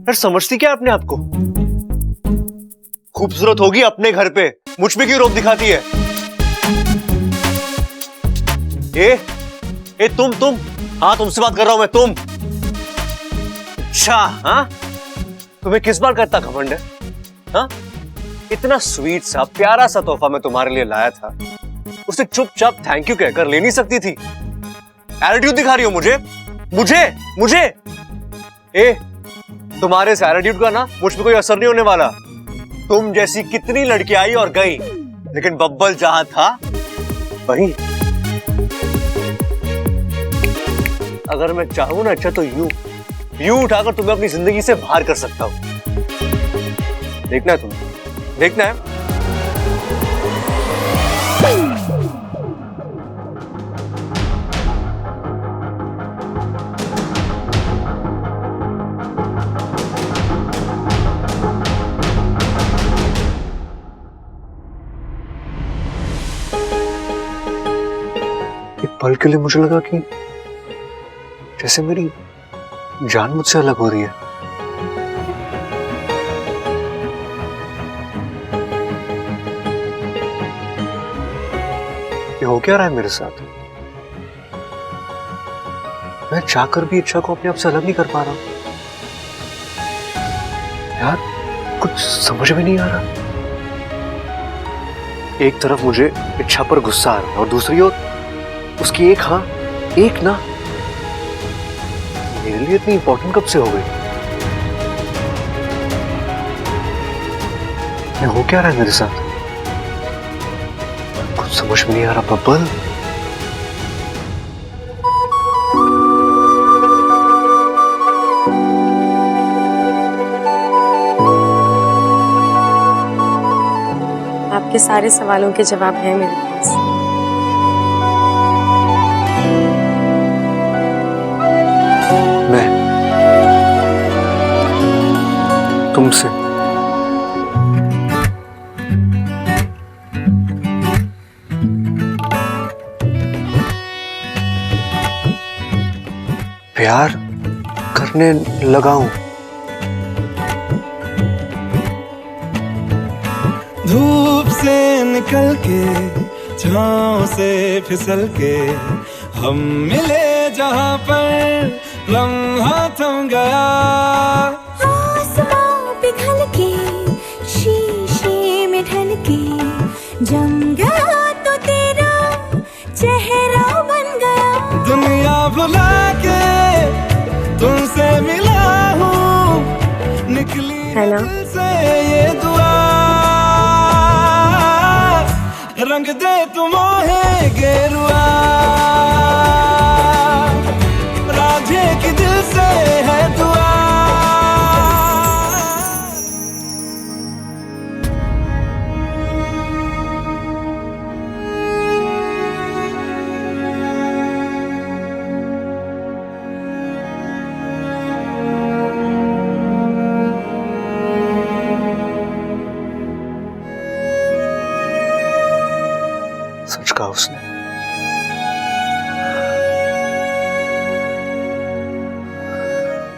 यार समझती क्या अपने आप को? खूबसूरत होगी अपने घर पे, मुझ पे क्यों रोब दिखाती है? तुम हाँ, तुमसे बात कर रहा हूं मैं। तुम अच्छा, हाँ, तुम्हें किस बार करता घमंड है? हाँ, इतना स्वीट सा प्यारा सा तोहफा मैं तुम्हारे लिए लाया था, उसे चुपचाप थैंक यू कहकर ले नहीं सकती थी? एटीट्यूड दिखा रही हो मुझे। तुम्हारे इस एटीट्यूड का ना मुझ पे कोई असर नहीं होने वाला। तुम जैसी कितनी लड़की आई और गई, लेकिन बब्बल जहां था वहीं। अगर मैं चाहूं ना, अच्छा तो यूं उठाकर तुम्हें अपनी जिंदगी से बाहर कर सकता हूं। देखना है तुम्हें, देखना है। एक पल के लिए मुझे लगा कि जैसे मेरी जान मुझसे अलग हो रही है। ये हो क्या रहा है मेरे साथ? मैं चाहकर भी इच्छा को अपने आप से अलग नहीं कर पा रहा। यार कुछ समझ में नहीं आ रहा। एक तरफ मुझे इच्छा पर गुस्सा आ रहा है और दूसरी ओर उसकी एक हाँ एक ना मेरे लिए इतनी इंपॉर्टेंट कब से हो गई? ये हो क्या रहा है मेरे साथ? कुछ समझ में नहीं आ रहा बब्बल। आपके सारे सवालों के जवाब हैं मेरे पास। मैं तुमसे प्यार करने लगा हूं। धूप से निकल के, छांव से फिसल के, हम मिले जहां पर लम्हा थम गया। आसमां पिघल के, शीशे में ढल के, जम गया तो तेरा चेहरा बन गया। दुनिया भुला के तुमसे मिला हूँ, निकली है ना? दिल से ये दुआ, रंग दे तुम है गेरुआ, राधे की दिल से है दुआ। सच कहा उसने।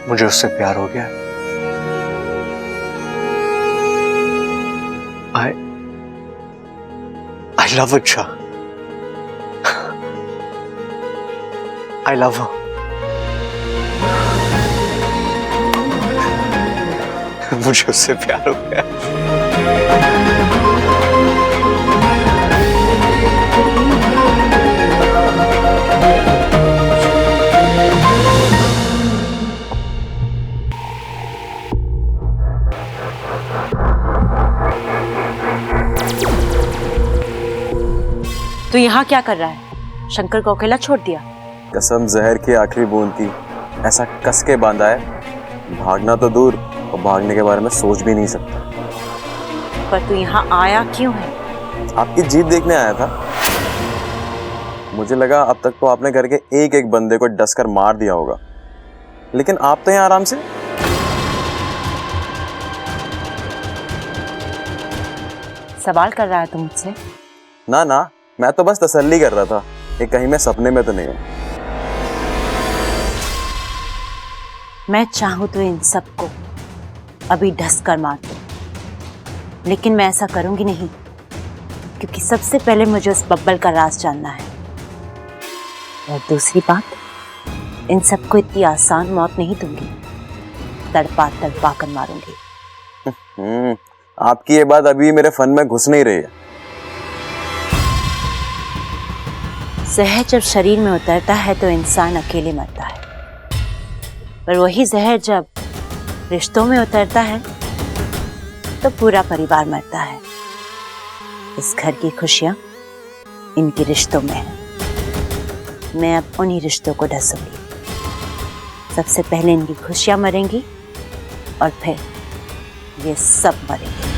मुझे उससे प्यार हो गया। I love इच्छा। I love her। मुझे उससे प्यार हो गया। तो यहाँ क्या कर रहा है? शंकर को अकेला छोड़ दिया? कसम जहर की आखिरी बूंद की, ऐसा कस के बांधा है, भागना तो दूर और भागने के बारे में सोच भी नहीं सकता। पर तू यहाँ आया क्यों है? आपकी जीत देखने आया था। मुझे लगा अब तक तो आपने घर के एक एक बंदे को डस कर मार दिया होगा, लेकिन आप तो यहाँ आराम से। सवाल कर रहा है तू मुझसे? ना ना, मैं तो बस तसल्ली कर रहा था कि कहीं मैं सपने में तो नहीं हूँ। मैं चाहूं तो इन सबको अभी ढस कर मार दूं, लेकिन मैं ऐसा करूंगी नहीं, क्योंकि सबसे पहले मुझे उस बब्बल का राज जानना है। और दूसरी बात, इन सबको इतनी आसान मौत नहीं दूंगी, तड़पा तड़पा कर मारूंगी। आपकी ये बात अभी मेरे फन में घुस नहीं रही है। जहर जब शरीर में उतरता है तो इंसान अकेले मरता है, पर वही जहर जब रिश्तों में उतरता है तो पूरा परिवार मरता है। इस घर की खुशियां इनके रिश्तों में है। मैं अब उन्हीं रिश्तों को ढसूंगी। सबसे पहले इनकी खुशियां मरेंगी और फिर ये सब मरेंगे।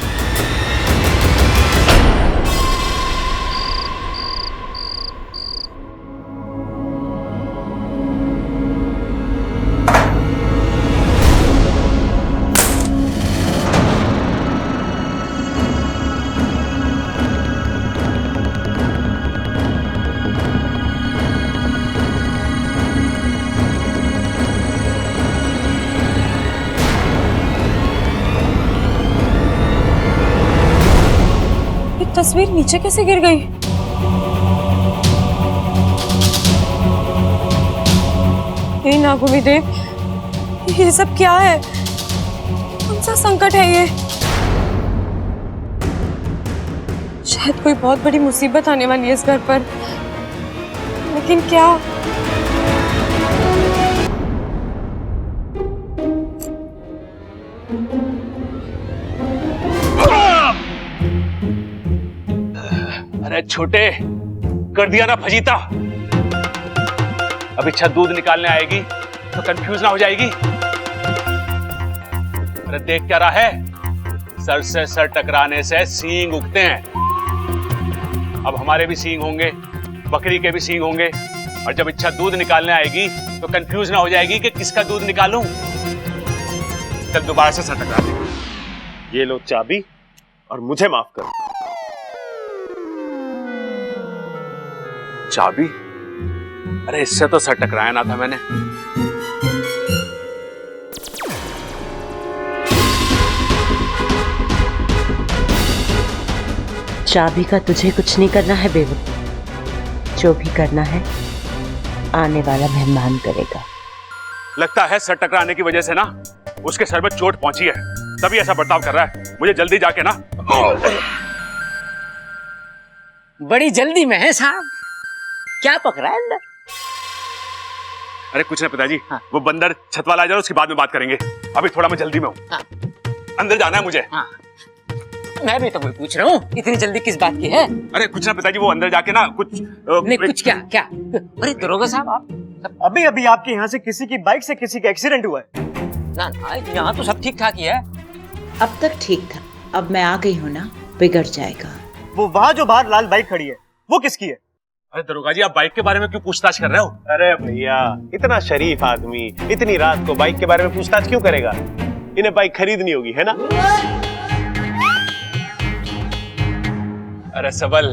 तस्वीर नीचे कैसे गिर गई? हे नागुनी देव, ये सब क्या है? कौन सा संकट है ये? शायद कोई बहुत बड़ी मुसीबत आने वाली है इस घर पर, लेकिन क्या? अरे छोटे, कर दिया ना फजीता। अब इच्छा दूध निकालने आएगी तो कंफ्यूज ना हो जाएगी। अरे देख क्या रहा है, सर से सर टकराने से सींग उगते हैं। अब हमारे भी सींग होंगे, बकरी के भी सींग होंगे, और जब इच्छा दूध निकालने आएगी तो कंफ्यूज ना हो जाएगी कि किसका दूध निकालूं। तब दोबारा से सर टकरा देगा। ये लो चाबी और मुझे माफ करो। चाबी? अरे इससे तो सर टकराया ना था मैंने। चाबी का तुझे कुछ नहीं करना है बेवकूफ। जो भी करना है आने वाला मेहमान करेगा। लगता है सर टकराने की वजह से ना उसके सर में चोट पहुंची है, तभी ऐसा बर्ताव कर रहा है। मुझे जल्दी जाके ना। बड़ी जल्दी में है साहब, क्या पक रहा है अंदर? अरे कुछ ना पिताजी, वो बंदर छत वाला आ जाए, उसके बाद में बात करेंगे। अभी थोड़ा मैं जल्दी में हूँ। अंदर जाना है मुझे। मैं भी तो कोई पूछ रहा हूँ, इतनी जल्दी किस बात की है? अरे कुछ ना पिताजी, वो अंदर जाके ना कुछ नहीं कुछ क्या क्या? अरे दरोगा साहब आप अभी अभी आपके यहाँ से किसी की बाइक से किसी का एक्सीडेंट हुआ है। ना यहाँ तो सब ठीक ठाक ही है। अब तक ठीक था, अब मैं आ गई हूँ ना, बिगड़ जाएगा। वो वहाँ जो बाहर लाल बाइक खड़ी है वो किसकी है? अरे दरोगा जी, आप बाइक के बारे में क्यों पूछताछ कर रहे हो? अरे भैया, इतना शरीफ आदमी इतनी रात को बाइक के बारे में पूछताछ क्यों करेगा? इन्हें बाइक खरीदनी होगी, है ना? अरे सबल,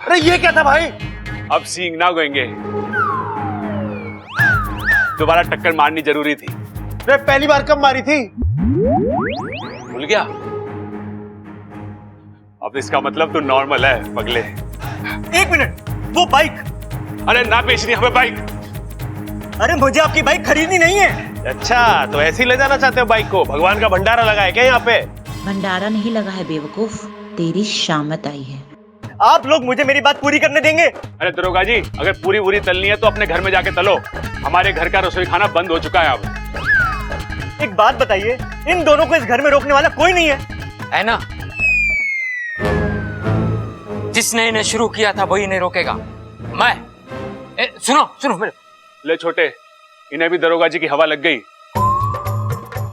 अरे ये क्या था भाई? अब सींग ना गोएंगे। दोबारा टक्कर मारनी जरूरी थी। अरे पहली बार कब मारी थी? भूल गया? अब इसका मतलब तो नॉर्मल है पगले। एक मिनट, वो बाइक? अरे ना बेचनी हमें बाइक। अरे मुझे आपकी बाइक खरीदनी नहीं है। अच्छा, तो ऐसे ही ले जाना चाहते हो बाइक को? भगवान का भंडारा लगा है क्या यहाँ पे? भंडारा नहीं लगा है बेवकूफ, तेरी शामत आई है। आप लोग मुझे मेरी बात पूरी करने देंगे? अरे दरोगा जी, अगर पूरी तलनी है तो अपने घर में जाके तलो। हमारे घर का रसोई खाना बंद हो चुका है अब। एक बात बताइए, इन दोनों को इस घर में रोकने वाला कोई नहीं है ना? जिसने इन्हें शुरू किया था वही इन्हें रोकेगा। मैं सुनो मेरे। ले छोटे, इन्हें भी दरोगा जी की हवा लग गई।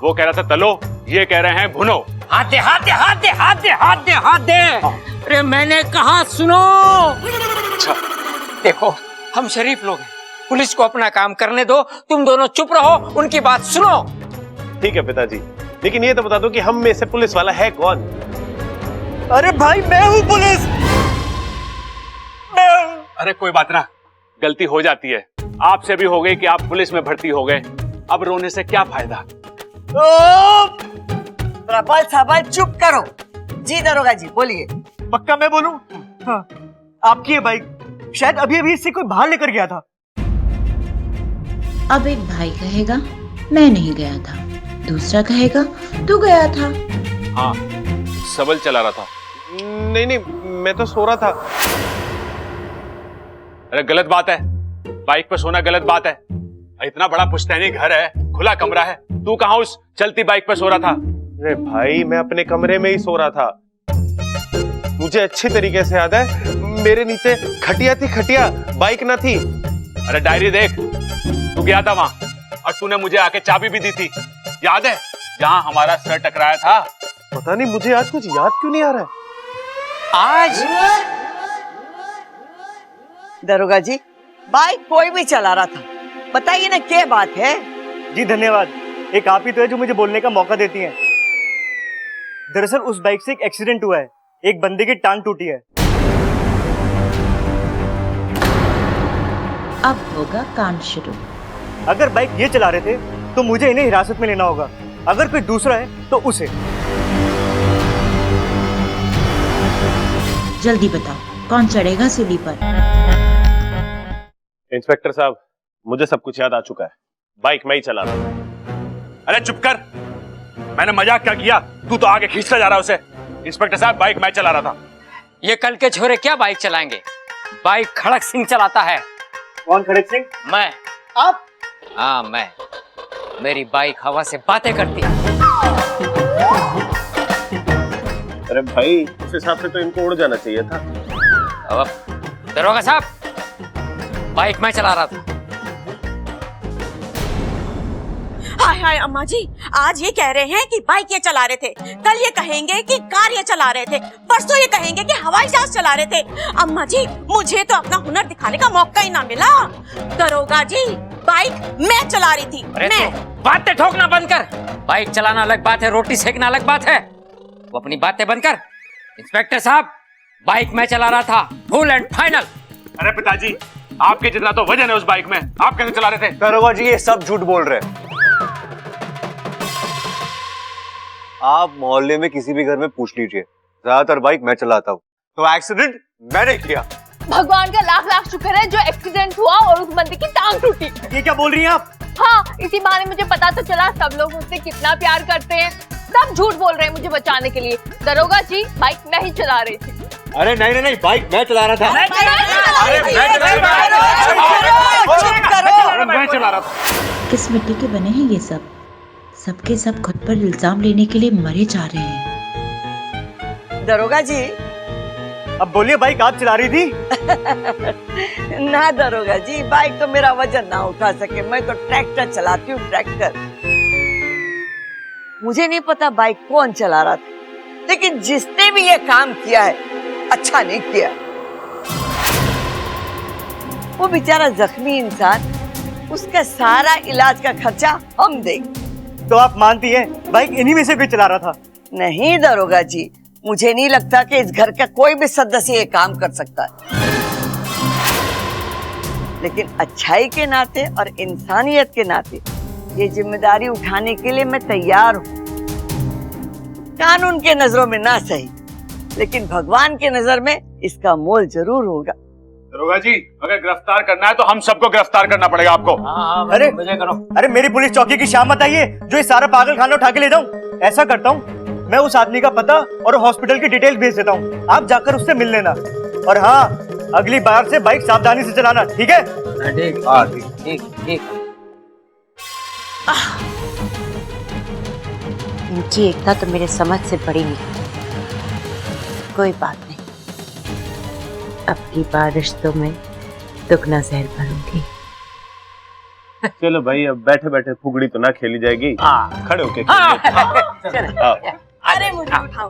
वो कह रहा था तलो, ये कह रहे हैं भुनो। हाथ दे हाथ दे हाथ दे हाथ दे हाथ दे हाथ दे। अरे मैंने कहा सुनो। अच्छा देखो, हम शरीफ लोग हैं, पुलिस को अपना काम करने दो, तुम दोनों चुप रहो, उनकी बात सुनो। ठीक है पिताजी, लेकिन ये तो बता दो कि हम में से पुलिस वाला है कौन? अरे भाई, मैं हूँ पुलिस। अरे कोई बात ना, गलती हो जाती है, आपसे भी हो गई कि आप पुलिस में भर्ती हो गए। अब रोने से क्या फायदा। प्रबल सबल चुप करो। जी दरोगा जी बोलिए। पक्का मैं बोलूं? हाँ, आपकी ये बाइक शायद अभी अभी इससे कोई बाहर लेकर गया था। अब एक भाई कहेगा मैं नहीं गया था, दूसरा कहेगा तू गया था। हाँ, सबल चला रहा था। नहीं नहीं, मैं तो सो रहा था। अरे गलत बात है, बाइक पर सोना गलत बात है। इतना बड़ा पुश्तैनी घर है, खुला कमरा है, तू कहाँ उस चलती बाइक पर सो रहा था? अरे भाई, मैं अपने कमरे में ही सो रहा था। मुझे अच्छी तरीके से याद है, मेरे नीचे खटिया थी, खटिया, बाइक ना थी। अरे डायरी देख, तू गया था वहां और तूने मुझे आके चाबी भी दी थी, याद है? जहां हमारा सर टकराया था। पता नहीं मुझे आज कुछ याद क्यों नहीं आ रहा है। आज दरोगा जी, बाइक कोई भी चला रहा था, बताइए ना क्या बात है। जी धन्यवाद, एक आप ही तो है जो मुझे बोलने का मौका देती हैं। दरअसल उस बाइक से एक एक्सीडेंट हुआ है, एक बंदे की टांग टूटी है। अब होगा कांड शुरू। अगर बाइक ये चला रहे थे तो मुझे इन्हें हिरासत में लेना होगा, अगर कोई दूसरा है तो उसे। जल्दी बताओ कौन चढ़ेगा सूली पर। इंस्पेक्टर साहब, मुझे सब कुछ याद आ चुका है। बाइक मैं ही चला रहा था। अरे चुप कर, मैंने मजाक क्या किया, तू तो आगे खींचता जा रहा है उसे। इंस्पेक्टर साहब, बाइक मैं चला रहा था। ये कल के छोरे क्या बाइक चलाएंगे? बाइक खड़क सिंह चलाता है। कौन खड़क सिंह? मैं। आप? हाँ मैं। मेरी बाइक हवा से बातें करती है। अरे भाई, उस हिसाब से तो इनको उड़ जाना चाहिए था। अब दरोगा साहब, बाइक मैं चला रहा था। हाय हाय अम्मा जी, आज ये कह रहे हैं कि बाइक ये चला रहे थे, कल ये कहेंगे कि कार ये चला रहे थे, परसों ये कहेंगे कि हवाई जहाज चला रहे थे। अम्मा जी, मुझे तो अपना हुनर दिखाने का मौका ही ना मिला। दरोगा जी, बाइक मैं चला रही थी। अरे मैं। तो बातें ठोकना बंद कर। बाइक चलाना अलग बात है, रोटी सेकना अलग बात है। वो अपनी बातें बंद कर। इंस्पेक्टर साहब, बाइक मैं चला रहा था, फुल एंड फाइनल। अरे पिताजी, आपके जितना तो वजन है उस बाइक में, आप कैसे चला रहे थे? दरोगा जी, ये सब झूठ बोल रहे हैं। आप मोहल्ले में किसी भी घर में पूछ लीजिए, ज्यादातर बाइक मैं चलाता हूँ। तो एक्सीडेंट मैंने किया। भगवान का लाख लाख शुक्र है जो एक्सीडेंट हुआ और उस बंदे की टांग टूटी। ये क्या बोल रही हैं आप? हाँ, इसी बहाने मुझे पता तो चला सब लोग मुझसे कितना प्यार करते हैं। सब झूठ बोल रहे हैं मुझे बचाने के लिए। दरोगा जी, बाइक मैं ही चला रही थी। अरे नहीं नहीं, बाइक मैं चला रहा था। मैं चला रहा था। किस मिट्टी के बने हैं ये सब? सबके सब खुद पर इल्जाम लेने के लिए मरे जा रहे हैं। दरोगा जी, अब बोलिए, बाइक आप चला रही थी? ना दरोगा जी, बाइक तो मेरा वजन ना उठा सके। मैं तो ट्रैक्टर चलाती हूँ, ट्रैक्टर। मुझे नहीं पता बाइक कौन चला रहा था, लेकिन जिसने भी ये काम किया है अच्छा नहीं किया। वो बेचारा जख्मी इंसान, उसका सारा इलाज का खर्चा हम देंगे। तो आप मानती हैं बाइक इन्हीं में से कोई चला रहा था? नहीं दरोगा जी, मुझे नहीं लगता कि इस घर का कोई भी सदस्य ये काम कर सकता है, लेकिन अच्छाई के नाते और इंसानियत के नाते ये जिम्मेदारी उठाने के लिए मैं तैयार हूँ। कानून के नजरों में ना सही, लेकिन भगवान के नजर में इसका मोल जरूर होगा। दरोगा जी, अगर गिरफ्तार करना है तो हम सबको गिरफ्तार करना पड़ेगा आपको। अरे अरे, मेरी पुलिस चौकी की शाम मत आइए जो ये सारा पागल खाना उठा के ले जाऊं। ऐसा करता हूँ, मैं उस आदमी का पता और हॉस्पिटल की डिटेल भेज देता हूँ, आप जाकर उससे मिल लेना। और हाँ, अगली बार से बाइक सावधानी से चलाना, ठीक है? ठीक। इनकी एकता तो मेरे समझ से बड़ी नहीं। कोई बात नहीं, अब की बार रिश्तों में दुगना जहर भरूंगी। चलो भाई, अब बैठे बैठे फुगड़ी तो ना खेली जाएगी, खड़े होके चलो। अरे मुझे उठाओ।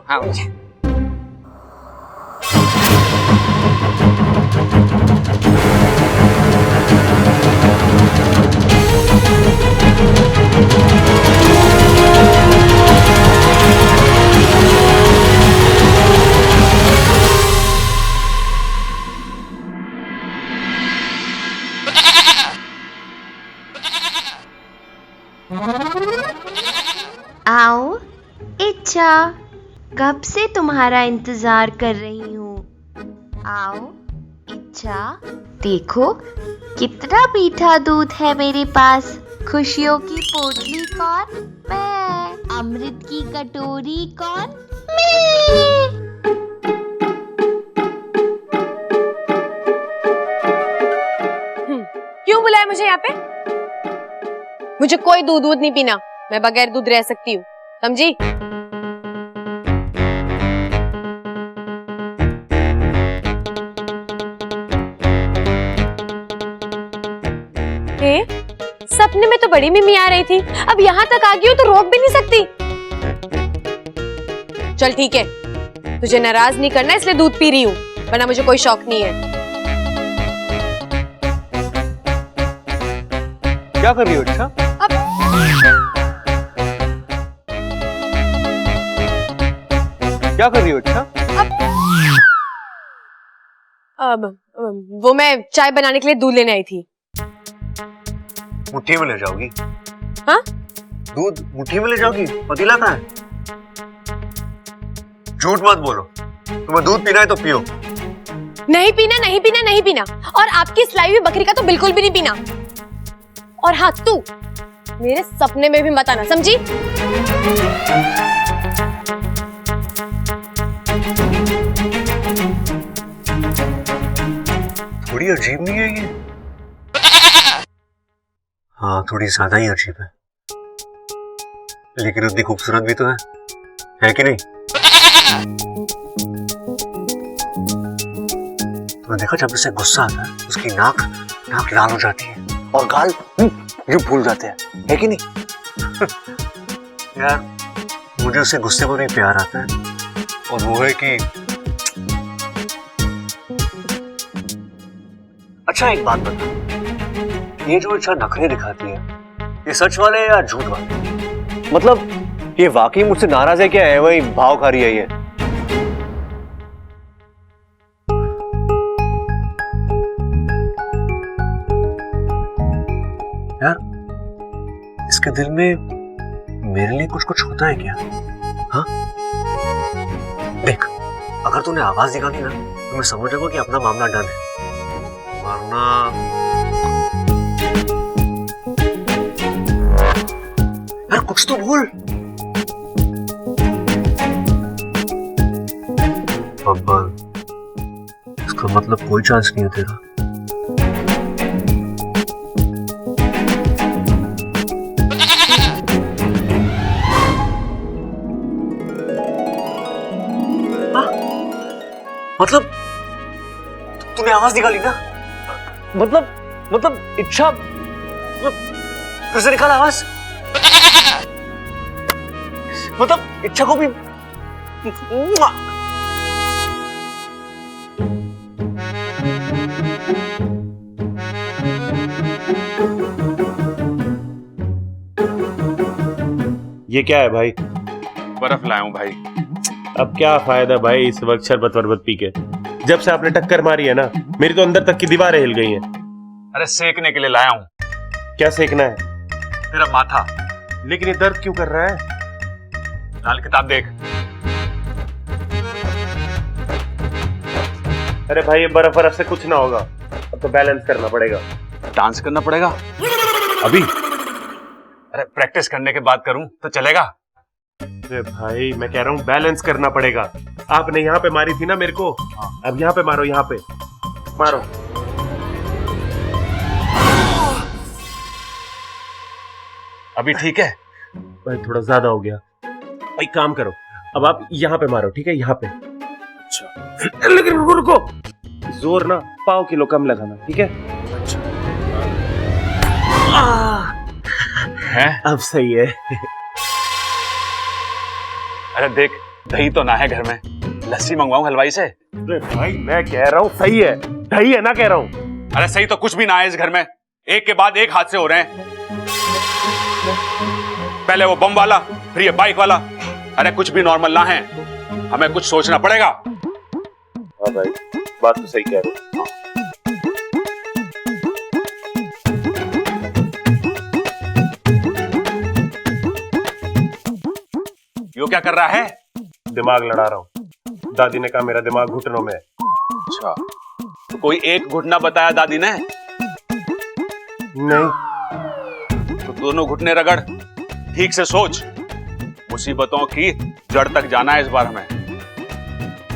अच्छा, कब से तुम्हारा इंतजार कर रही हूँ। आओ इच्छा, देखो कितना मीठा दूध है मेरे पास। खुशियों की पोटली कौन? मैं। अमृत की कटोरी कौन? मैं। क्यों बुलाया मुझे यहाँ पे? मुझे कोई दूध नहीं पीना, मैं बगैर दूध रह सकती हूँ, समझी? सपने में तो बड़ी मम्मी आ रही थी, अब यहाँ तक आ गई हो तो रोक भी नहीं सकती। चल ठीक है, तुझे नाराज नहीं करना इसलिए दूध पी रही हूँ, वरना मुझे कोई शौक नहीं है। क्या कर रही हो अच्छा? क्या कर रही हो अच्छा? वो मैं चाय बनाने के लिए दूध लेने आई थी। मुट्ठी में ले जाओगी? हाँ? दूध मुट्ठी में ले जाओगी? पतीला कहाँ है? झूठ मत बोलो, तुम्हें दूध पीना है तो पियो। नहीं पीना, नहीं पीना, नहीं पीना। और आपकी सिलाई हुई बकरी का तो बिल्कुल भी नहीं पीना। और हाँ, तू मेरे सपने में भी मत आना, समझी? थोड़ी अजीब नहीं है ये? हाँ, थोड़ी ज्यादा ही अजीब है, लेकिन उतनी खूबसूरत भी तो है कि नहीं? तुमने देखा जब उसे गुस्सा आता है उसकी नाक लाल हो जाती है और गाल ये भूल जाते हैं, है कि नहीं? यार मुझे उससे गुस्से में भी प्यार आता है, और वो है कि अच्छा एक बात बता, ये जो अच्छा नखरे दिखाती है ये सच वाले या झूठ वाले? मतलब ये वाकई मुझसे नाराज है क्या, है वही भाव खा रही है ये? यार इसके दिल में मेरे लिए कुछ कुछ होता है क्या? हाँ देख, अगर तूने आवाज निकाली ना तो मैं समझ जाऊंगा कि अपना मामला डन है, वरना यार कुछ तो बोल। अब्बल, इसका मतलब कोई चांस नहीं है तेरा। मतलब तूने आवाज निकाली ना? मतलब इच्छा फिर से निकाल आवाज? मतलब इच्छा को भी ये क्या है भाई? बर्फ लाया हूं भाई। अब क्या फायदा भाई इस वक्त शरबत वरबत पी के? जब से आपने टक्कर मारी है ना, मेरी तो अंदर तक की दीवारें हिल गई हैं। अरे सेकने के लिए लाया हूं। क्या सेकना है? तेरा माथा। लेकिन ये दर्द क्यों कर रहा है? लाल किताब देख। अरे भाई ये बर्फ बर्फ से कुछ ना होगा, अब तो बैलेंस करना पड़ेगा। डांस करना पड़ेगा अभी? अरे प्रैक्टिस करने के बाद करूं तो चलेगा? अरे भाई मैं कह रहा हूँ बैलेंस करना पड़ेगा। आपने यहाँ पे मारी थी ना मेरे को, अब यहाँ पे मारो, यहाँ पे मारो। अभी ठीक है? भाई थोड़ा ज्यादा हो गया। भाई काम करो, अब आप यहाँ पे मारो, ठीक है? यहाँ पे। अच्छा लेकिन रुको रुको, जोर ना पाव किलो कम लगाना, ठीक है? अच्छा है? अब सही है। अरे देख, दही तो ना है घर में, लस्सी मंगवाऊं हलवाई से? अरे भाई मैं कह रहा हूँ सही है, दही है ना कह रहा हूँ। अरे सही तो कुछ भी ना है इस घर में, एक के बाद एक हादसे हो रहे हैं। पहले वो बम वाला, फिर ये बाइक वाला। अरे कुछ भी नॉर्मल ना है, हमें कुछ सोचना पड़ेगा। हाँ भाई बात तो सही कह रहे हो। You क्या कर रहा है? दिमाग लड़ा रहा हूँ। दादी ने कहा मेरा दिमाग घुटनों में है। अच्छा, तो कोई एक घुटना बताया दादी ने? नहीं। तो दोनों घुटने रगड़, ठीक से सोच। मुसीबतों की जड़ तक जाना है इस बार हमें।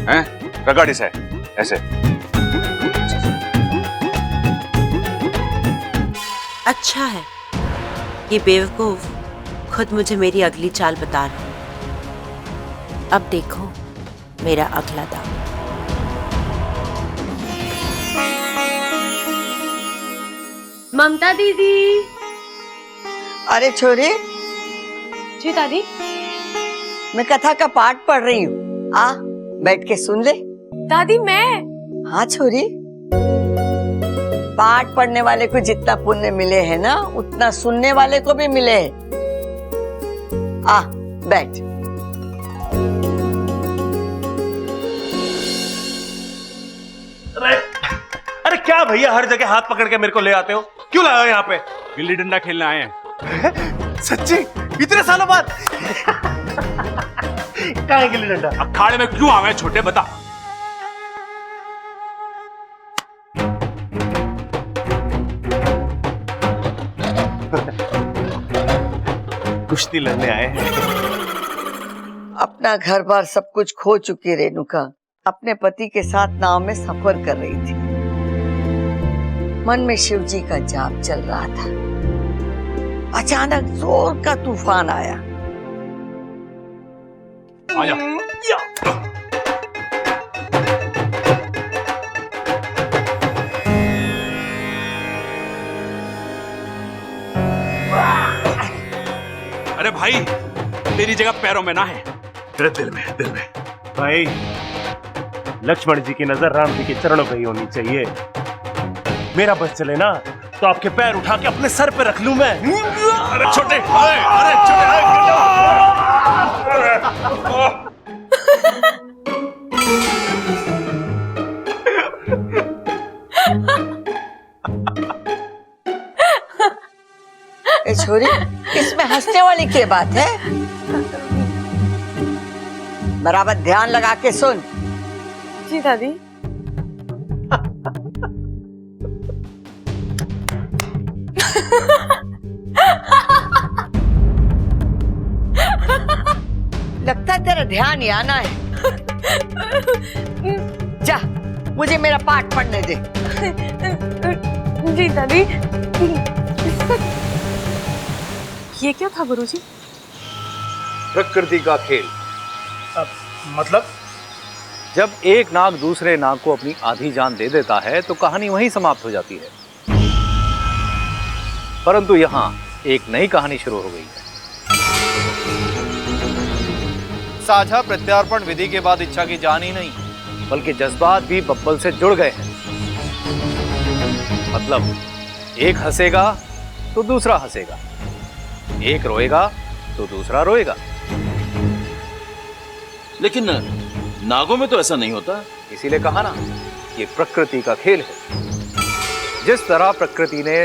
हैं? रगड़ इसे ऐसे। अच्छा है, ये बेवकूफ खुद मुझे मेरी अगली चाल बता रहा है। अब देखो मेरा अगला दाव। ममता दीदी। अरे छोरी। जी दादी। मैं कथा का पाठ पढ़ रही हूँ, आ बैठ के सुन ले। दादी मैं? हाँ छोरी, पाठ पढ़ने वाले को जितना पुण्य मिले है ना, उतना सुनने वाले को भी मिले है। आ बैठ। अरे क्या भैया, हर जगह हाथ पकड़ के मेरे को ले आते हो? क्यों लाए हो यहाँ पे? गिल्ली डंडा खेलने आए हैं। सच्ची? इतने सालों बाद? कहाँ है गिल्ली डंडा? अखाड़े में क्यों आए छोटे, बता। कुश्ती लड़ने आए हैं। अपना घर बार सब कुछ खो चुकी रेणुका अपने पति के साथ नाव में सफर कर रही थी। मन में शिव जी का जाप चल रहा था। अचानक जोर का तूफान आया। आजा। अरे भाई, तेरी जगह पैरों में ना है, तेरे दिल में, दिल में। भाई, लक्ष्मण जी की नजर राम जी के चरणों पे ही होनी चाहिए। मेरा बस चले ना तो आपके पैर उठा के अपने सर पे रख लूं मैं। अरे छोटे, अरे छोटे, ए छोरी, इसमें हंसने वाली क्या बात है? बराबर ध्यान लगा के सुन। जी दादी। लगता है तेरा ध्यान यहाँ ना है। जा, मुझे मेरा पाठ पढ़ने दे। जी दादी। ये क्या था गुरुजी? प्रकृति का खेल। मतलब? जब एक नाग दूसरे नाग को अपनी आधी जान दे देता है तो कहानी वहीं समाप्त हो जाती है, परंतु यहाँ एक नई कहानी शुरू हो गई है। साझा प्रत्यार्पण विधि के बाद इच्छा की जान ही नहीं, बल्कि जज्बात भी बब्बल से जुड़ गए हैं। मतलब एक हंसेगा तो दूसरा हंसेगा, एक रोएगा तो दूसरा रोएगा। लेकिन नागों में तो ऐसा नहीं होता। इसीलिए कहा ना, ये प्रकृति का खेल है। जिस तरह प्रकृति ने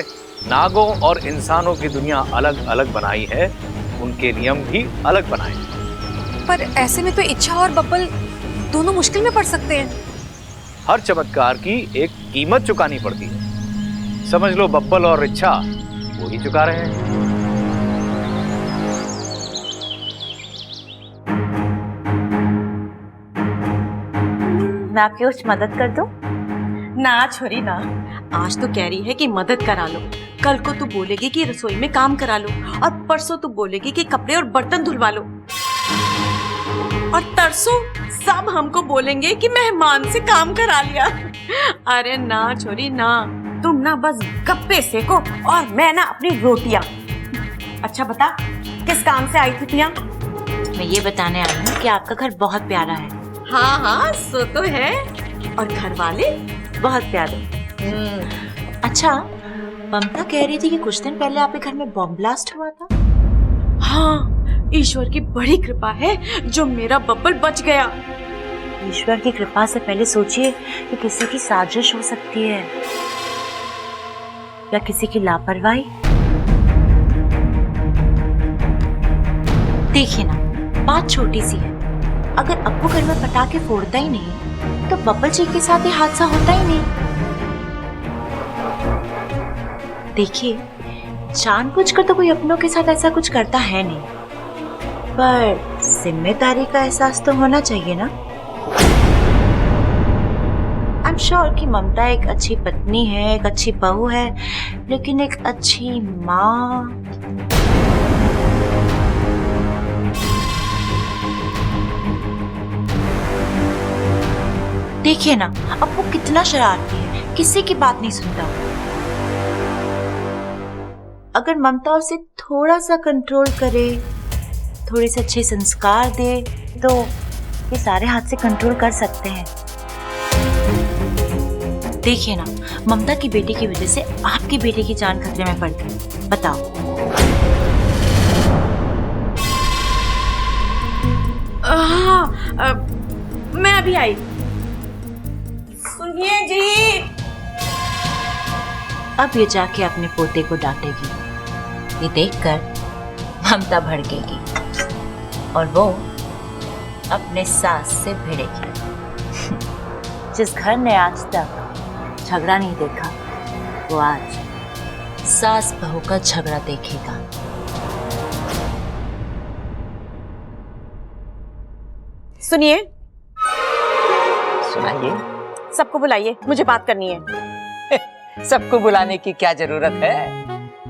नागों और इंसानों की दुनिया अलग अलग बनाई है, उनके नियम भी अलग बनाए हैं। पर ऐसे में तो इच्छा और बब्बल दोनों मुश्किल में पड़ सकते हैं। हर चमत्कार की एक कीमत चुकानी पड़ती है। समझ लो बब्बल और इच्छा वो ही चुका रहे हैं। मैं आपकी कुछ मदद कर दूं? ना छोरी ना, आज तो कह रही है कि मदद करा लो, कल को तू बोलेगी कि रसोई में काम करा लो, और परसों तू बोलेगी कि कपड़े और बर्तन धुलवा लो, और तरसों सब हमको बोलेंगे कि मेहमान से काम करा लिया। अरे ना छोरी ना, तुम ना बस गप्पे सेको और मैं ना अपनी रोटियां। अच्छा बता, किस काम से आई थी पिया? मैं ये बताने आई हूँ कि आपका घर बहुत प्यारा है। हाँ हाँ, सो तो है। और घर वाले? बहुत प्यारे। अच्छा, ममता कह रही थी कि कुछ दिन पहले आपके घर में बॉम्ब ब्लास्ट हुआ था। हाँ, ईश्वर की बड़ी कृपा है जो मेरा बब्बल बच गया। ईश्वर की कृपा से पहले सोचिए कि किसी की साजिश हो सकती है या किसी की लापरवाही। देखिए ना, बात छोटी सी है, अगर अप्पू घर में पटाखे फोड़ता ही नहीं तो बब्बल जी के साथ ये हादसा होता ही नहीं। देखिए, जानबूझकर तो कोई अपनों के साथ ऐसा कुछ करता है नहीं, पर जिम्मेदारी का एहसास तो होना चाहिए ना। आई एम श्योर कि ममता एक अच्छी पत्नी है, एक अच्छी बहू है, लेकिन एक अच्छी माँ। देखिए ना, अप्पू कितना शरारती है, किसी की बात नहीं सुनता। अगर ममता उसे थोड़ा सा कंट्रोल करे, थोड़े से अच्छे संस्कार दे, तो ये सारे हाथ से कंट्रोल कर सकते हैं। देखिए ना, ममता की बेटी की वजह से आपकी बेटी की जान खतरे में पड़ गई। बताओ। हाँ, मैं अभी आई। सुनिए जी। अब ये जाके अपने पोते को डांटेगी, ये देखकर ममता भड़केगी और वो अपने सास से भिड़ेगी। जिस घर ने आज तक झगड़ा नहीं देखा, वो आज सास बहू का झगड़ा देखेगा। सुनिए। सुनाइए। सबको बुलाइए, मुझे बात करनी है। सबको बुलाने की क्या जरूरत है,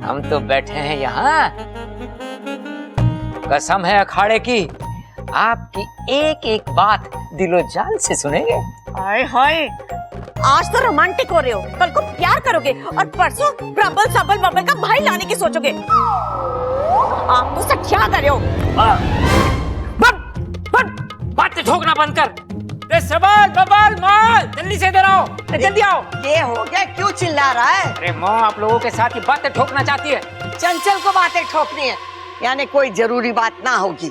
हम तो बैठे हैं यहाँ। कसम है अखाड़े की, आपकी एक एक बात दिलो जान से सुनेंगे। हाय हाय, आज तो रोमांटिक हो रहे हो, कल को प्यार करोगे और परसों प्रबल सबल बबल का भाई लाने की सोचोगे। आप तो सब क्या कर रहे हो? बातें ठोकना बंद कर। सबल बबल माल जल्दी से इधर आओ, जल्दी आओ। ये हो गया, क्यों चिल्ला रहा है? अरे माँ, आप लोगों के साथ ही बातें ठोकना चाहती है। चंचल को बातें ठोकनी है, यानी कोई जरूरी बात ना होगी।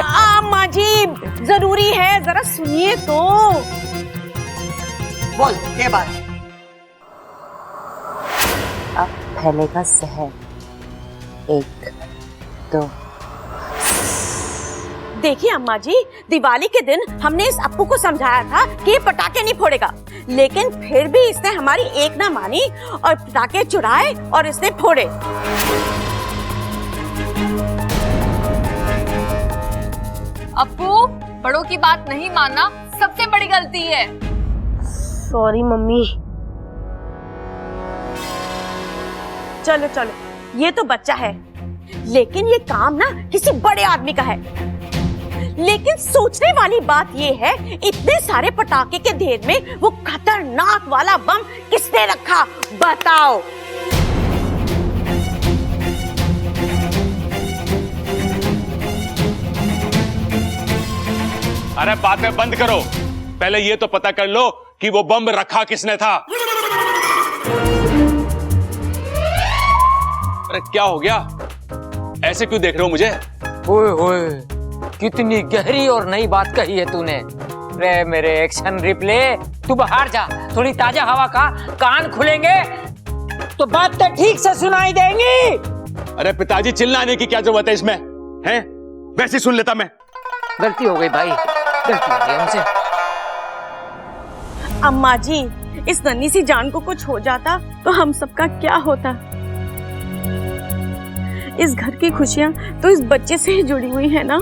अम्मा जी, जरूरी है, जरा सुनिए तो। बोल, क्या बात? अब फैलेगा जहर, 1 2। देखिए अम्मा जी, दिवाली के दिन हमने इस अप्पू को समझाया था कि ये पटाखे नहीं फोड़ेगा, लेकिन फिर भी इसने हमारी एक ना मानी और पटाखे चुराए और इसने फोड़े। अप्पू, बड़ों की बात नहीं मानना सबसे बड़ी गलती है। Sorry mummy. चलो चलो, ये तो बच्चा है, लेकिन ये काम ना किसी बड़े आदमी का है। लेकिन सोचने वाली बात ये है, इतने सारे पटाखे के ढेर में वो खतरनाक वाला बम किसने रखा, बताओ। अरे बातें बंद करो, पहले ये तो पता कर लो कि वो बम रखा किसने था। अरे क्या हो गया, ऐसे क्यों देख रहे हो मुझे? ओए ओए, कितनी गहरी और नई बात कही है तूने। रे मेरे एक्शन रिप्ले, तू बाहर जा, थोड़ी ताजा हवा का कान खुलेंगे तो बातें ठीक से सुनाई देंगी। अरे पिताजी, चिल्लाने की क्या जरूरत है इसमें, हैं? वैसे ही सुन लेता मैं। गलती हो गई भाई, गलती हो गई हमसे। अम्मा जी, इस नन्ही सी जान को कुछ हो जाता तो हम सबका क्या होता। इस घर की खुशियां तो इस बच्चे से ही जुड़ी हुई है ना।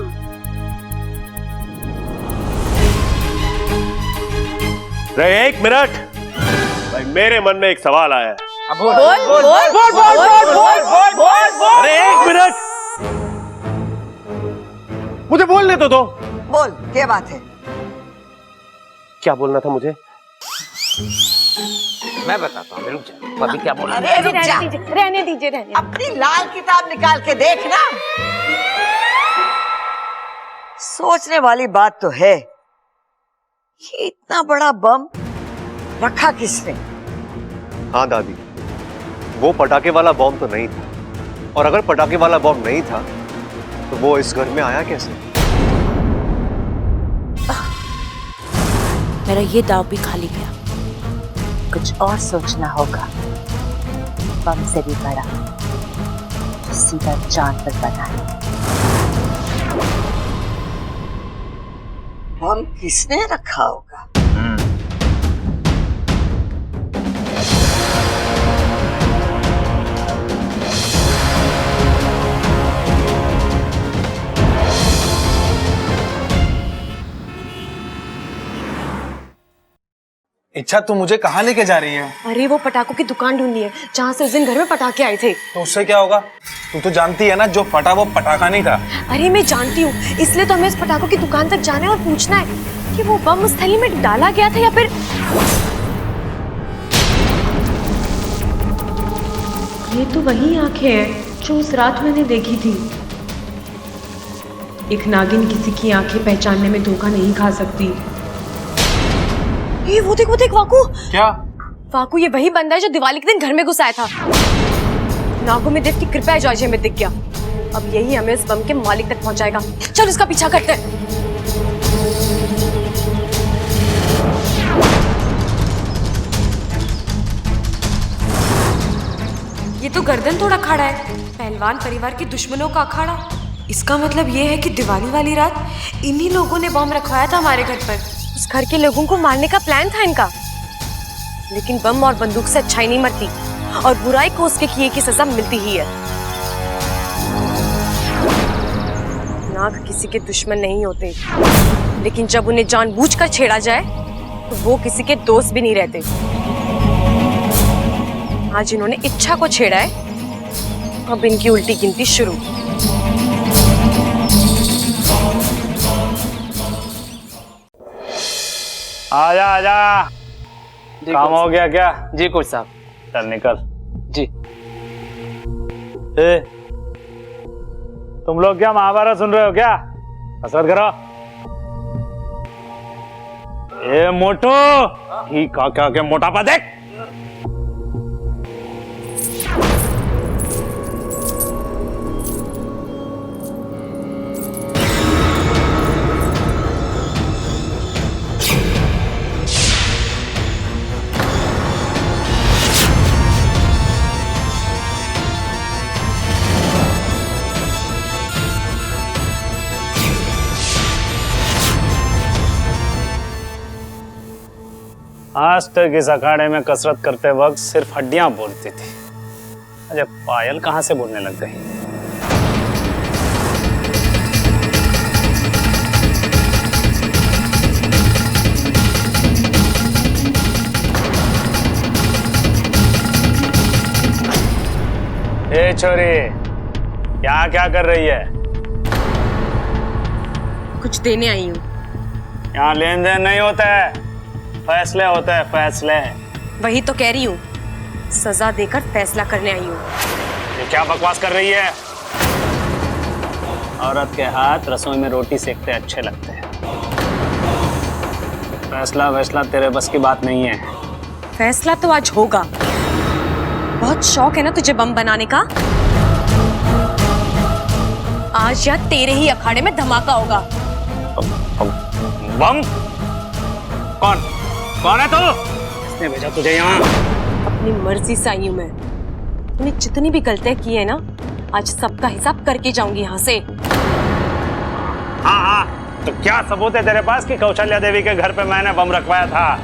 एक मिनट भाई, मेरे मन में एक सवाल आया है। अब बोल बोल बोल बोल बोल बोल बोल बोल। अरे एक मिनट, मुझे बोलने तो दो। बोल, क्या बात है? क्या बोलना था मुझे? मैं बताता हूँ, रुक जा। अभी क्या बोला? अरे रुक जा, रहने दीजिए, रहने। अपनी लाल किताब निकाल के देखना। सोचने वाली बात तो है, ये इतना बड़ा बम रखा किसने? हाँ दादी, वो पटाखे वाला बॉम्ब तो नहीं था, और अगर पटाखे वाला बॉम्ब नहीं था तो वो इस घर में आया कैसे? मेरा ये दाव भी खाली गया। कुछ और सोचना होगा, बम से भी बड़ा, सीधा चांद पर बना है। बम किसने रखा होगा? इच्छा तू मुझे कहाँ लेके जा रही है? अरे वो पटाखों की दुकान ढूंढनी है जहाँ से उस दिन घर में पटाखे आए थे। तो उससे क्या होगा? तू तो जानती है ना, जो फटा वो पटाखा नहीं था। अरे मैं जानती हूँ, इसलिए तो हमें इस पटाखों की दुकान तक जाना है और पूछना है कि वो बम उस थैली में डाला गया था या फिर। ये तो वही आंखें हैं जो उस रात मैंने देखी थी। एक नागिन किसी की आंखें पहचानने में धोखा नहीं खा सकती। ये वो देख वाकू। क्या? वाकू, ये वही बंदा है जो दिवाली के दिन घर में घुसाया था। नागो में देव की कृपा जो आज हमें दिख गया। अब यही हमें इस बम के मालिक तक पहुंचाएगा। चल उसका पीछा करते हैं। ये तो गर्दन थोड़ा खड़ा है, पहलवान परिवार के दुश्मनों का अखाड़ा। इसका मतलब ये है कि दिवाली वाली रात इन्हीं लोगों ने बम रखवाया था हमारे घर पर। उस घर के लोगों को मारने का प्लान था इनका। लेकिन बम और बंदूक से अच्छाई नहीं मरती और बुराई को उसके किए की सजा मिलती ही है। नाग किसी के दुश्मन नहीं होते, लेकिन जब उन्हें जानबूझकर छेड़ा जाए तो वो किसी के दोस्त भी नहीं रहते। आज इन्होंने इच्छा को छेड़ा है, अब इनकी उल्टी गिनती शुरू। आजा आजा, काम हो गया क्या? जी कोच साहब। चल निकल। जी। ए, तुम लोग क्या महाभारत सुन रहे हो क्या? कसरत करो। ए मोटो, ही क्या क्या मोटापा देख। आज तक इस अखाड़े में कसरत करते वक्त सिर्फ हड्डियां बोलती थी, अजय पायल कहां से बोलने लग गई? ए छोरी, क्या क्या कर रही है? कुछ देने आई हूँ। यहाँ लेन देन नहीं होता है, फैसले होते हैं, फैसले। वही तो कह रही हूँ, सजा देकर फैसला करने आई हूँ। ये क्या बकवास कर रही है? औरत के हाथ रसोई में रोटी सेकते अच्छे लगते हैं। फैसला तेरे बस की बात नहीं है। फैसला तो आज होगा। बहुत शौक है ना तुझे बम बनाने का? आज या तेरे ही अखाड़े में धमाका होगा। बम? कौन है तू? किसने भेजा तुझे यहाँ? अपनी मर्जी से आई हूँ मैं। तूने जितनी भी गलतियां की है ना, आज सबका हिसाब करके जाऊंगी यहाँ से। हाँ, तो क्या सबूत है तेरे पास कि कौशल्या देवी के घर पे मैंने बम रखवाया था?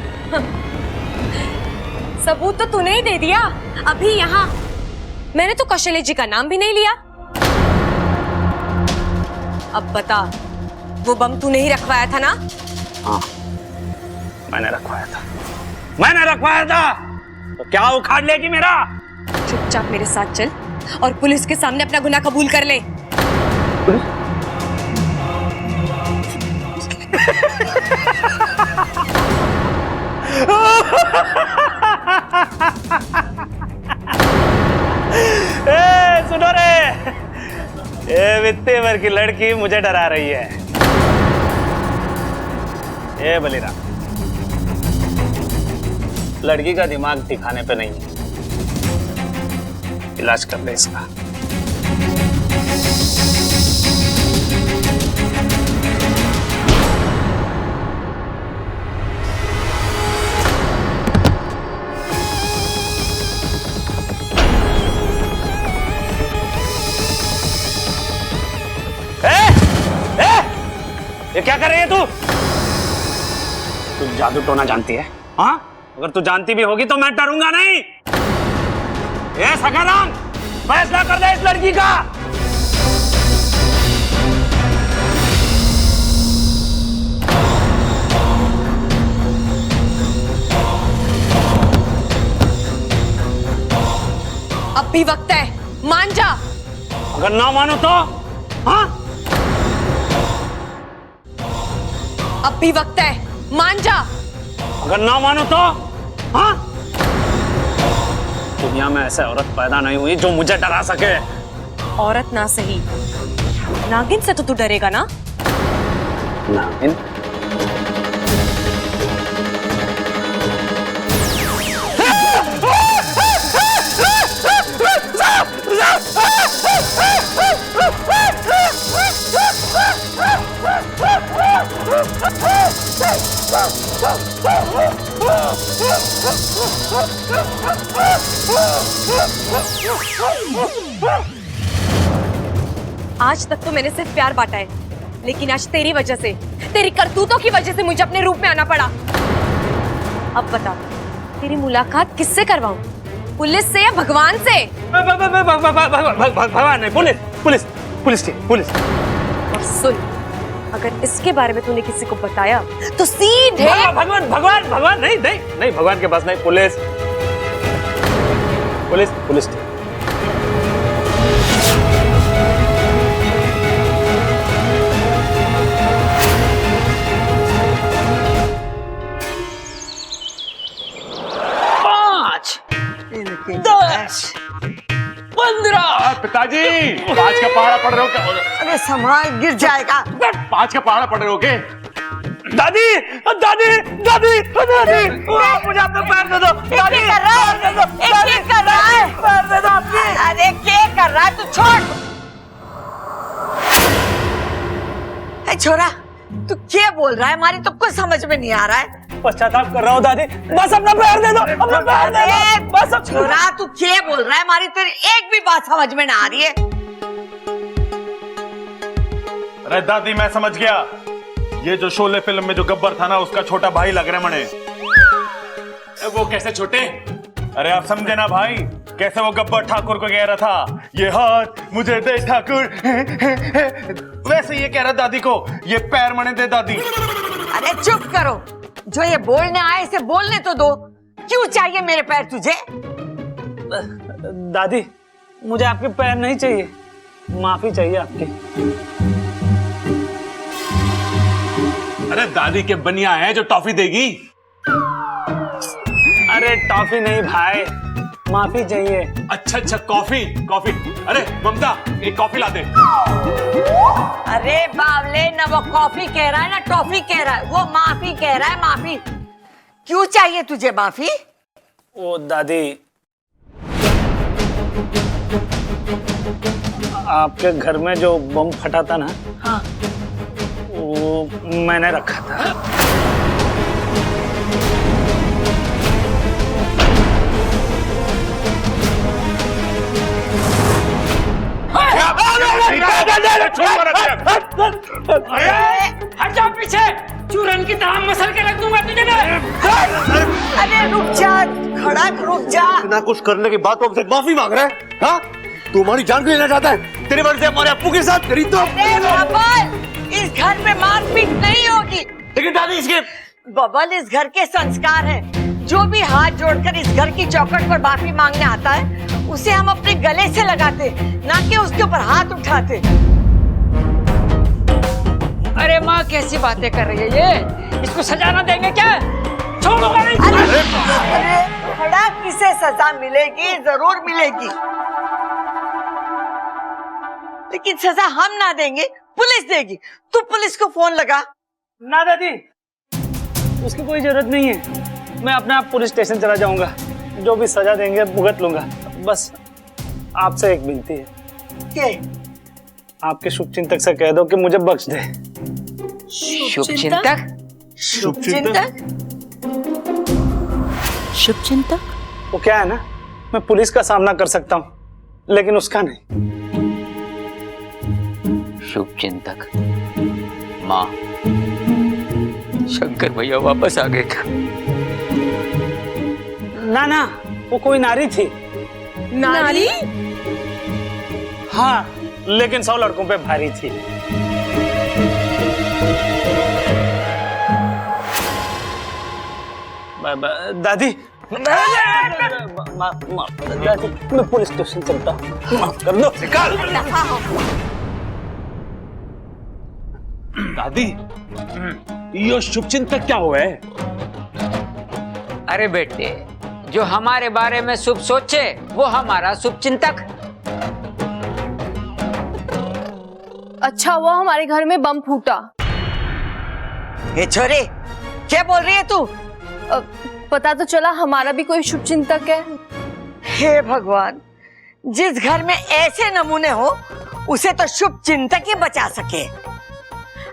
सबूत तो तूने ही दे दिया अभी यहाँ। मैंने तो कौशल्या जी का नाम भी नहीं लिया। अब बता, वो बम तूने ही रखवाया था ना? हाँ, मैंने रखवाया था। तो क्या उखाड़ लेगी मेरा? चुपचाप मेरे साथ चल और पुलिस के सामने अपना गुनाह कबूल कर ले। सुनो रे, ये वित्तीय वर्ग की लड़की मुझे डरा रही है। ये बलिराम, लड़की का दिमाग दिखाने पे नहीं है, इलाज कर ले इसका। ये क्या कर रही है तू? तू जादू टोना जानती है? हाँ, अगर तू जानती भी होगी तो मैं डरूंगा नहीं। ये सखाराम, फैसला कर दे इस लड़की का। अब भी वक्त है, मान जा। अगर ना मानो तो? हाँ, अब भी वक्त है, मान जा। अगर ना मानो तो? हाँ, दुनिया में ऐसे औरत पैदा नहीं हुई जो मुझे डरा सके। औरत ना सही, नागिन से तो तू डरेगा ना? नागिन? आज तक तो मैंने सिर्फ प्यार बांटा है, लेकिन आज तेरी वजह से, तेरी करतूतों की वजह से मुझे अपने रूप में आना पड़ा। अब बता, तेरी मुलाकात किससे करवाऊं? पुलिस से या भगवान से? भगवान नहीं, पुलिस, पुलिस, पुलिस थी, पुलिस। और सुन, अगर इसके बारे में तूने किसी को बताया तो सीधे भगवान, भगवान, भगवान नहीं, नहीं, नहीं, भगवान के पास नहीं, पुलिस, पुलिस, पुलिस थी। पिताजी, 5 का पहाड़ा पड़ रहे हो क्या? अरे संभाल, गिर जाएगा। 5 का पहाड़ा पड़ रहे हो क्या? दादी, दादी, दादी, दादी, मुझे अपना पैर दे दो। दादी कर रहा है, क्या कर रहा है? पैर दे दो आपकी। अरे क्या कर रहा है तू? छोड़। ए छोरा, तू क्या बोल रहा है? हमारी तो कुछ समझ में नहीं आ रहा है। पश्चाताप कर रहा हूँ दादी, बस अपना पैर दे दो, अपना पैर दे दो, बस। छोरा, तू क्या बोल रहा है? हमारी तेरी एक भी बात समझ में ना आ रही है। अरे दादी, मैं समझ गया। ये जो शोले फिल्म में जो गब्बर था ना, उसका छोटा भाई लग रहा है मने। वो कैसे छोटे? अरे आप समझे ना भाई, कैसे वो गब्बर ठाकुर को कह रहा था, ये हाथ मुझे दे ठाकुर, वैसे ये कह रहा दादी को, ये पैर मने दे दादी। अरे चुप करो, जो ये बोलने आए इसे बोलने तो दो। क्यों चाहिए मेरे पैर तुझे? दादी, मुझे आपके पैर नहीं चाहिए, माफी चाहिए आपकी। अरे दादी के बनिया है जो टॉफी देगी। अरे टॉफी नहीं भाई, माफी चाहिए। अच्छा अच्छा, कॉफी, कॉफी। अरे ममता, एक कॉफी ला दे। अरे बावले, ना वो कॉफी कह रहा है ना टॉफी कह रहा है, वो माफी कह रहा है, माफी। क्यों चाहिए तुझे माफी? ओ दादी, आपके घर में जो बम फटा था ना, हाँ, वो मैंने रखा था। हट जाओ पीछे, चूरन की तरह मसल के रख दूंगा तुझे ना। अरे रुक जा, खड़ा रुक जा। ना कुछ करने के बाद तो हमसे माफी मांग रहा है? हाँ, तू हमारी जान को लेना चाहता है? तेरी वजह से हमारे अप्पू के साथ करी तो। अरे बबल, इस घर में मारपीट नहीं होगी। लेकिन दादी, इसके बबल, इस घर के संस्कार हैं। जो भी हाथ जोड़कर इस घर की चौखट पर माफी मांगने आता है, उसे हम अपने गले से लगाते, ना कि उसके ऊपर हाथ उठाते। अरे माँ, कैसी बातें कर रही है ये? इसको सजा ना देंगे क्या? छोड़ूंगा नहीं। अरे खड़ा, किसे सजा मिलेगी? जरूर मिलेगी, लेकिन सजा हम ना देंगे, पुलिस देगी। तू पुलिस को फोन लगा। ना दादी, उसकी कोई जरूरत नहीं है। मैं अपने आप पुलिस स्टेशन चला जाऊंगा, जो भी सजा देंगे भुगत लूंगा। बस आपसे एक विनती है। क्या? आपके शुभचिंतक से कह दो कि मुझे बख्श दे। शुभचिंतक? शुभचिंतक? शुभचिंतक? वो क्या है ना, मैं पुलिस का सामना कर सकता हूँ, लेकिन उसका नहीं। शुभचिंतक माँ, शंकर भैया वापस आ गए क्या? ना ना, वो कोई नारी थी। नारी? हाँ, लेकिन 100 लड़कों पे भारी थी। दादी, दादी, मैं पुलिस स्टेशन चलता हूँ, माफ कर दो। निकाल। दादी, ये शुभचिंतक क्या हुआ है? अरे बेटे, जो हमारे बारे में शुभ सोचे वो हमारा शुभचिंतक। अच्छा हुआ हमारे घर में बम फूटा। ए छोरे, क्या बोल रही है तू? पता तो चला हमारा भी कोई शुभचिंतक है। हे भगवान, जिस घर में ऐसे नमूने हो उसे तो शुभ चिंतक ही बचा सके।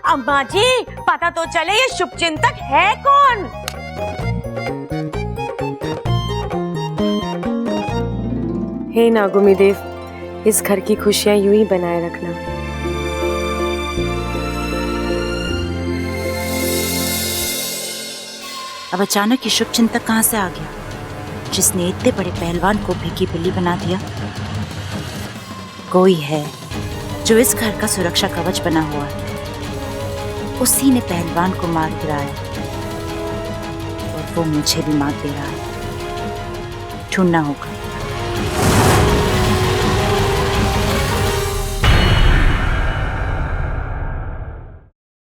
अम्मा जी, पता तो चले ये शुभचिंतक है कौन? हे नागुमी देव, इस घर की खुशियां यूं ही बनाए रखना। अब अचानक ये शुभचिंतक कहाँ से आ गया, जिसने इतने बड़े पहलवान को भीगी बिल्ली बना दिया? कोई है जो इस घर का सुरक्षा कवच बना हुआ है। उसी ने पहलवान को मार गिराया और वो मुझे भी मार दे रहा है। ढूंढना होगा।